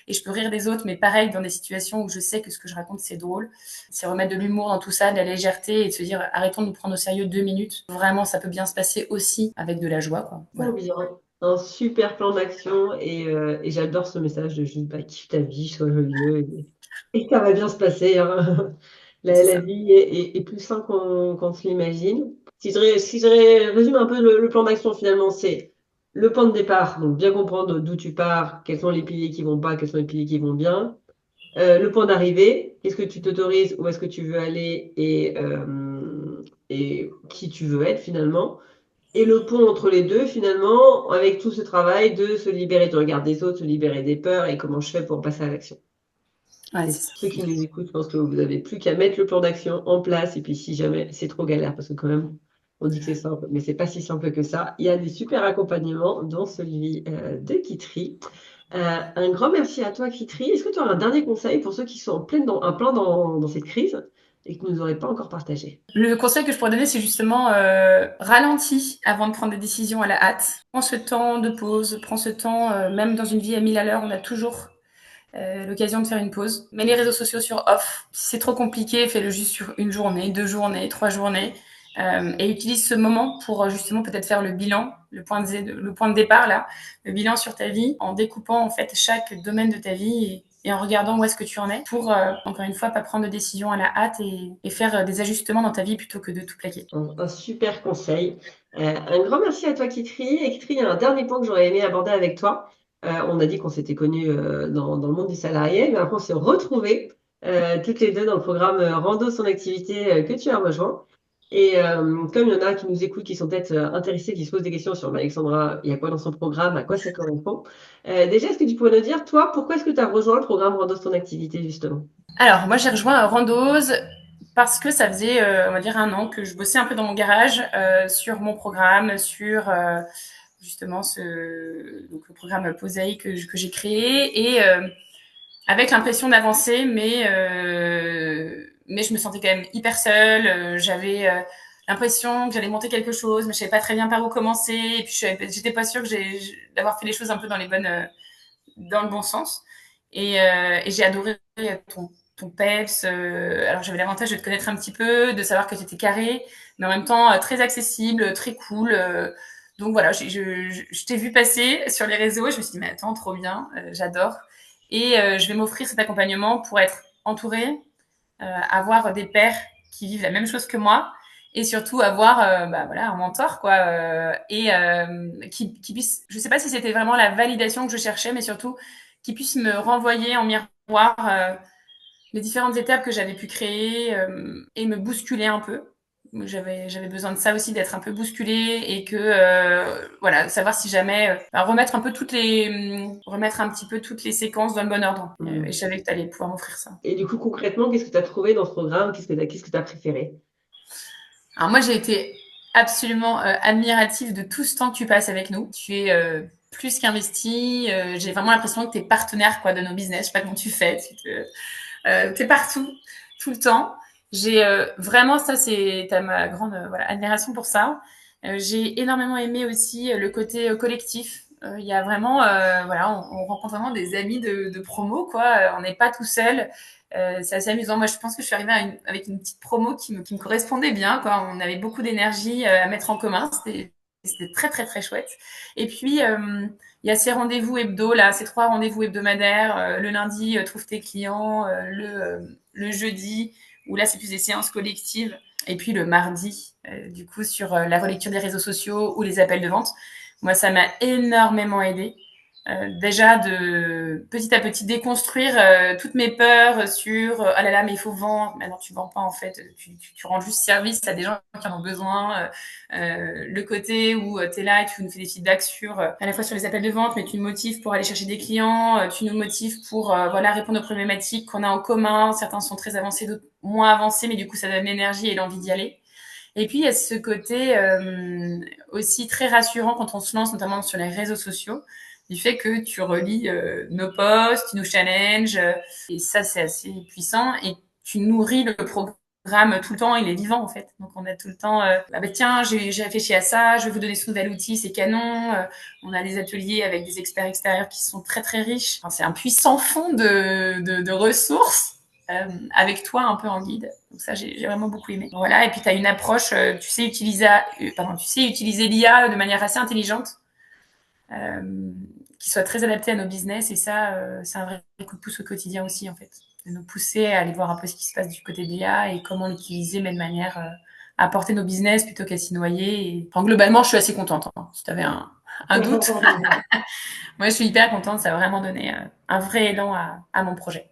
et je peux rire des autres, mais pareil, dans des situations où je sais que ce que je raconte, c'est drôle. C'est remettre de l'humour dans tout ça, de la légèreté et de se dire, arrêtons de nous prendre au sérieux 2 minutes. Vraiment, ça peut bien se passer aussi avec de la joie, quoi. Trop Voilà. bien. Un super plan d'action et j'adore ce message de juste bah, kiffe ta vie, sois joyeux et ça va bien se passer, hein. C'est La ça. vie est plus simple qu'on se l'imagine. Si je résume un peu le plan d'action finalement, c'est le point de départ, donc bien comprendre d'où tu pars, quels sont les piliers qui vont pas, quels sont les piliers qui vont bien. Le point d'arrivée, qu'est-ce que tu t'autorises, où est-ce que tu veux aller et qui tu veux être finalement. Et le pont entre les deux, finalement, avec tout ce travail de se libérer du regard des autres, se libérer des peurs et comment je fais pour passer à l'action. Ouais, Et c'est pour ça. ceux qui nous écoutent, je pense que vous n'avez plus qu'à mettre le plan d'action en place. Et puis si jamais c'est trop galère, parce que quand même, on dit que c'est simple, mais c'est pas si simple que ça. Il y a des super accompagnements, dont celui de Kitry. Un grand merci à toi, Kitry. Est-ce que tu as un dernier conseil pour ceux qui sont en plein dans cette crise et qui ne nous auraient pas encore partagé? Le conseil que je pourrais donner, c'est justement ralentis avant de prendre des décisions à la hâte. Prends ce temps de pause, prends ce temps, même dans une vie à 1000 à l'heure, on a toujours l'occasion de faire une pause. Mets les réseaux sociaux sur off. Si c'est trop compliqué, fais-le juste sur une journée, 2 journées, 3 journées. Et utilise ce moment pour justement peut-être faire le bilan, le point de départ là, le bilan sur ta vie, en découpant en fait chaque domaine de ta vie et en regardant où est-ce que tu en es pour, encore une fois, pas prendre de décision à la hâte et faire des ajustements dans ta vie plutôt que de tout plaquer. Un super conseil. Un grand merci à toi, Kitry. Et Kitry, il y a un dernier point que j'aurais aimé aborder avec toi. On a dit qu'on s'était connus dans le monde du salarié, mais après on s'est retrouvés toutes les deux dans le programme Rando son activité que tu as rejoint. Et comme il y en a qui nous écoutent, qui sont peut-être intéressés, qui se posent des questions sur bah, Alexandra, il y a quoi dans son programme, à quoi ça correspond. Déjà, est-ce que tu pourrais nous dire, toi, pourquoi est-ce que tu as rejoint le programme Rando son activité, justement? Alors, moi, j'ai rejoint Randoz parce que ça faisait, on va dire, 1 an que je bossais un peu dans mon garage sur mon programme, sur justement donc le programme Posei que j'ai créé et avec l'impression d'avancer, mais je me sentais quand même hyper seule. J'avais l'impression que j'allais monter quelque chose, mais je savais pas très bien par où commencer. Et puis j'étais pas sûre d'avoir fait les choses un peu dans le bon sens. Et j'ai adoré ton peps. Alors j'avais l'avantage de te connaître un petit peu, de savoir que tu étais carré, mais en même temps très accessible, très cool. Donc voilà, je t'ai vu passer sur les réseaux, je me suis dit, mais attends, trop bien, j'adore. Et je vais m'offrir cet accompagnement pour être entourée, avoir des pairs qui vivent la même chose que moi, et surtout avoir bah, voilà, un mentor, quoi, et qui puisse, je sais pas si c'était vraiment la validation que je cherchais, mais surtout qui puisse me renvoyer en miroir les différentes étapes que j'avais pu créer et me bousculer un peu. J'avais besoin de ça aussi, d'être un peu bousculée et que voilà, savoir si jamais remettre un petit peu toutes les séquences dans le bon ordre. Et je savais que tu allais pouvoir m'offrir ça. Et du coup, concrètement, qu'est-ce que tu as trouvé dans ce programme? Qu'est-ce que tu as préféré? Alors moi, j'ai été absolument admirative de tout ce temps que tu passes avec nous. Tu es plus qu'investi. J'ai vraiment l'impression que tu es partenaire quoi, de nos business. Je sais pas comment tu fais. T'es partout, tout le temps. J'ai vraiment, ça, t'as ma grande voilà, admiration pour ça. J'ai énormément aimé aussi le côté collectif. Il y a vraiment, voilà, on rencontre vraiment des amis de promo, quoi. On n'est pas tout seul. C'est assez amusant. Moi, je pense que je suis arrivée avec une petite promo qui me correspondait bien, quoi. On avait beaucoup d'énergie à mettre en commun. C'était très, très, très chouette. Et puis, il y a ces rendez-vous hebdo, là, ces 3 rendez-vous hebdomadaires. Le lundi, trouve tes clients. Le jeudi, où là, c'est plus des séances collectives. Et puis le mardi, du coup, sur la relecture des réseaux sociaux ou les appels de vente. Moi, ça m'a énormément aidé. déjà de petit à petit déconstruire toutes mes peurs sur ah là là mais il faut vendre, mais non tu vends pas en fait, tu rends juste service à des gens qui en ont besoin, le côté où tu es là et tu nous fais des feedbacks sur à la fois sur les appels de vente mais tu nous motives pour aller chercher des clients, tu nous motives pour voilà répondre aux problématiques qu'on a en commun, certains sont très avancés d'autres moins avancés mais du coup ça donne l'énergie et l'envie d'y aller. Et puis, il y a ce côté aussi très rassurant quand on se lance, notamment sur les réseaux sociaux, du fait que tu relis nos posts, tu nous challenges, et ça, c'est assez puissant. Et tu nourris le programme tout le temps, il est vivant en fait. Donc, on a tout le temps, ah bah, tiens, j'ai réfléchi à ça, je vais vous donner ce nouvel outil, c'est canon. On a des ateliers avec des experts extérieurs qui sont très, très riches. Enfin, c'est un puissant fond de ressources avec toi un peu en guide. Donc ça, j'ai vraiment beaucoup aimé. Voilà, et puis tu as une approche, tu sais utiliser l'IA de manière assez intelligente, euh, qui soit très adaptée à nos business. Et ça, c'est un vrai coup de pouce au quotidien aussi, en fait. De nous pousser à aller voir un peu ce qui se passe du côté de l'IA et comment l'utiliser, mais de manière à apporter nos business plutôt qu'à s'y noyer. Et... Enfin, globalement, je suis assez contente. Hein. Si tu avais un doute, moi, je suis hyper contente. Ça a vraiment donné un vrai élan à mon projet.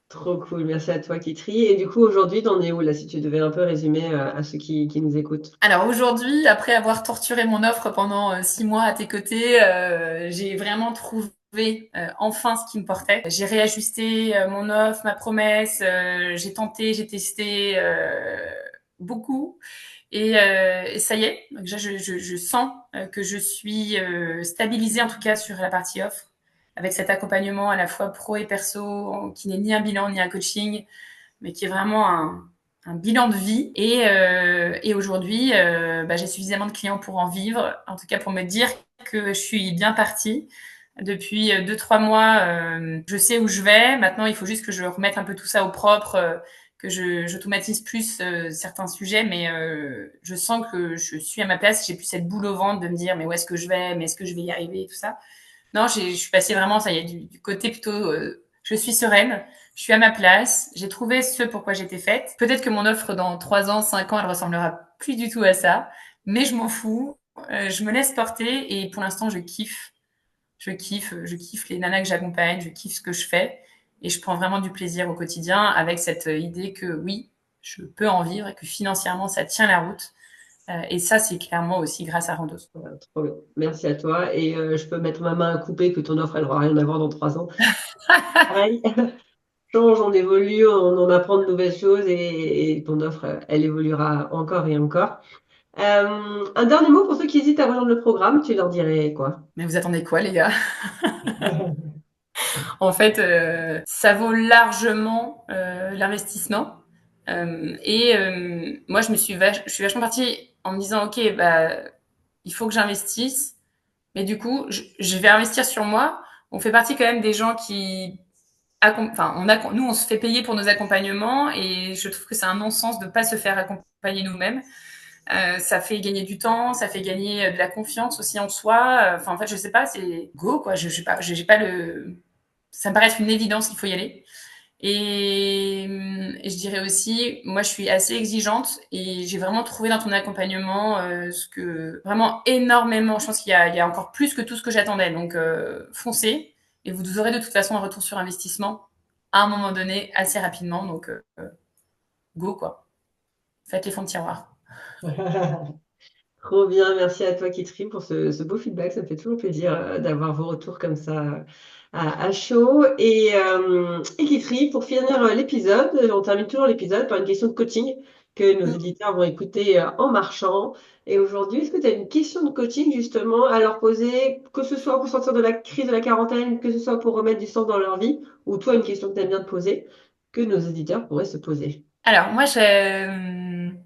Trop cool, merci à toi, Kitri. Et du coup, aujourd'hui, t'en es où là, si tu devais un peu résumer à ceux qui nous écoutent? Alors aujourd'hui, après avoir torturé mon offre pendant 6 mois à tes côtés, j'ai vraiment trouvé enfin ce qui me portait. J'ai réajusté mon offre, ma promesse, j'ai tenté, j'ai testé beaucoup et ça y est. Donc, déjà, je sens que je suis stabilisée en tout cas sur la partie offre avec cet accompagnement à la fois pro et perso qui n'est ni un bilan ni un coaching, mais qui est vraiment un bilan de vie. Et aujourd'hui, bah, j'ai suffisamment de clients pour en vivre, en tout cas pour me dire que je suis bien partie. Depuis 2, 3 mois, je sais où je vais. Maintenant, il faut juste que je remette un peu tout ça au propre, que j'automatise plus certains sujets, mais je sens que je suis à ma place. J'ai plus cette boule au ventre de me dire mais où est-ce que je vais, mais est-ce que je vais y arriver, et tout ça. Non, je suis passée vraiment, ça y est, du côté plutôt, je suis sereine, je suis à ma place, j'ai trouvé ce pourquoi j'étais faite. Peut-être que mon offre dans 3 ans, 5 ans, elle ressemblera plus du tout à ça, mais je m'en fous, je me laisse porter et pour l'instant, je kiffe les nanas que j'accompagne, je kiffe ce que je fais et je prends vraiment du plaisir au quotidien avec cette idée que oui, je peux en vivre et que financièrement, ça tient la route. Et ça, c'est clairement aussi grâce à Randos. Voilà, trop bien. Merci à toi. Et je peux mettre ma main à couper que ton offre, elle n'aura rien à voir dans 3 ans. Pareil, change, on évolue, on en apprend de nouvelles choses et ton offre, elle évoluera encore et encore. Un dernier mot pour ceux qui hésitent à rejoindre le programme, tu leur dirais quoi? Mais vous attendez quoi, les gars? En fait, ça vaut largement l'investissement. Moi, je suis vachement partie en me disant, ok, bah, il faut que j'investisse, mais du coup, je vais investir sur moi. On fait partie quand même des gens qui, enfin, nous, on se fait payer pour nos accompagnements, et je trouve que c'est un non-sens de pas se faire accompagner nous-mêmes. Ça fait gagner du temps, ça fait gagner de la confiance aussi en soi. Enfin, en fait, je sais pas, c'est go, quoi. Je sais pas, j'ai pas le, ça me paraît être une évidence qu'il faut y aller. Et je dirais aussi, moi, je suis assez exigeante et j'ai vraiment trouvé dans ton accompagnement ce que vraiment énormément. Je pense il y a encore plus que tout ce que j'attendais. Donc, foncez et vous aurez de toute façon un retour sur investissement à un moment donné assez rapidement. Donc, go quoi. Faites les fonds de tiroir. Trop bien, merci à toi Kitri pour ce beau feedback. Ça me fait toujours plaisir d'avoir vos retours comme ça à chaud. Et Kitri, pour finir l'épisode, on termine toujours l'épisode par une question de coaching que nos éditeurs vont écouter en marchant. Et aujourd'hui, est-ce que tu as une question de coaching justement à leur poser, que ce soit pour sortir de la crise de la quarantaine, que ce soit pour remettre du sens dans leur vie, ou toi une question que tu aimes bien te poser, que nos éditeurs pourraient se poser? Alors, moi, j'aime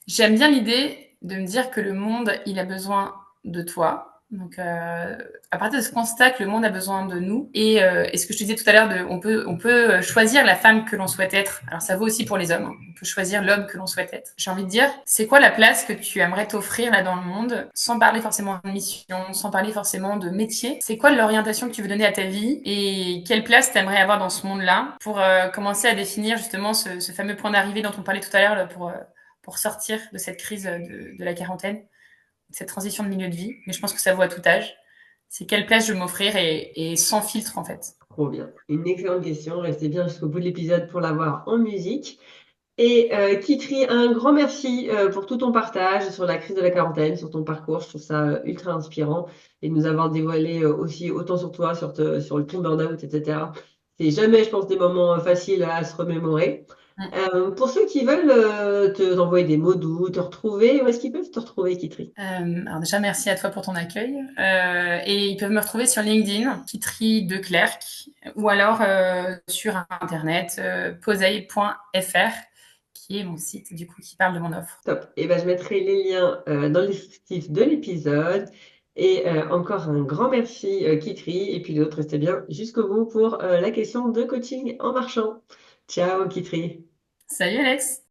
bien l'idée de me dire que le monde, il a besoin de toi. Donc, à partir de ce constat que le monde a besoin de nous, et ce que je te disais tout à l'heure, on peut choisir la femme que l'on souhaite être. Alors, ça vaut aussi pour les hommes. Hein. On peut choisir l'homme que l'on souhaite être. J'ai envie de dire, c'est quoi la place que tu aimerais t'offrir là dans le monde, sans parler forcément de mission, sans parler forcément de métier. C'est quoi l'orientation que tu veux donner à ta vie et quelle place tu aimerais avoir dans ce monde-là pour commencer à définir justement ce fameux point d'arrivée dont on parlait tout à l'heure là, pour sortir de cette crise de la quarantaine, de cette transition de milieu de vie. Mais je pense que ça vaut à tout âge. C'est quelle place je veux m'offrir et sans filtre en fait. Trop bien. Une excellente question. Restez bien jusqu'au bout de l'épisode pour l'avoir en musique. Et Kitri, un grand merci pour tout ton partage sur la crise de la quarantaine, sur ton parcours. Je trouve ça ultra inspirant et de nous avoir dévoilé aussi autant sur toi, sur le ton burn-out, etc. C'est jamais, je pense, des moments faciles à se remémorer. Pour ceux qui veulent te envoyer des mots doux, te retrouver, où est-ce qu'ils peuvent te retrouver, Kitri? Alors déjà, merci à toi pour ton accueil. Et ils peuvent me retrouver sur LinkedIn, Kitry de Clercq, ou alors sur Internet, posey.fr, qui est mon site du coup qui parle de mon offre. Top. Et ben, je mettrai les liens dans le descriptif de l'épisode. Et encore un grand merci, Kitri. Et puis l'autre, restez bien jusqu'au bout pour la question de coaching en marchant. Ciao, Kitri. Salut Alex!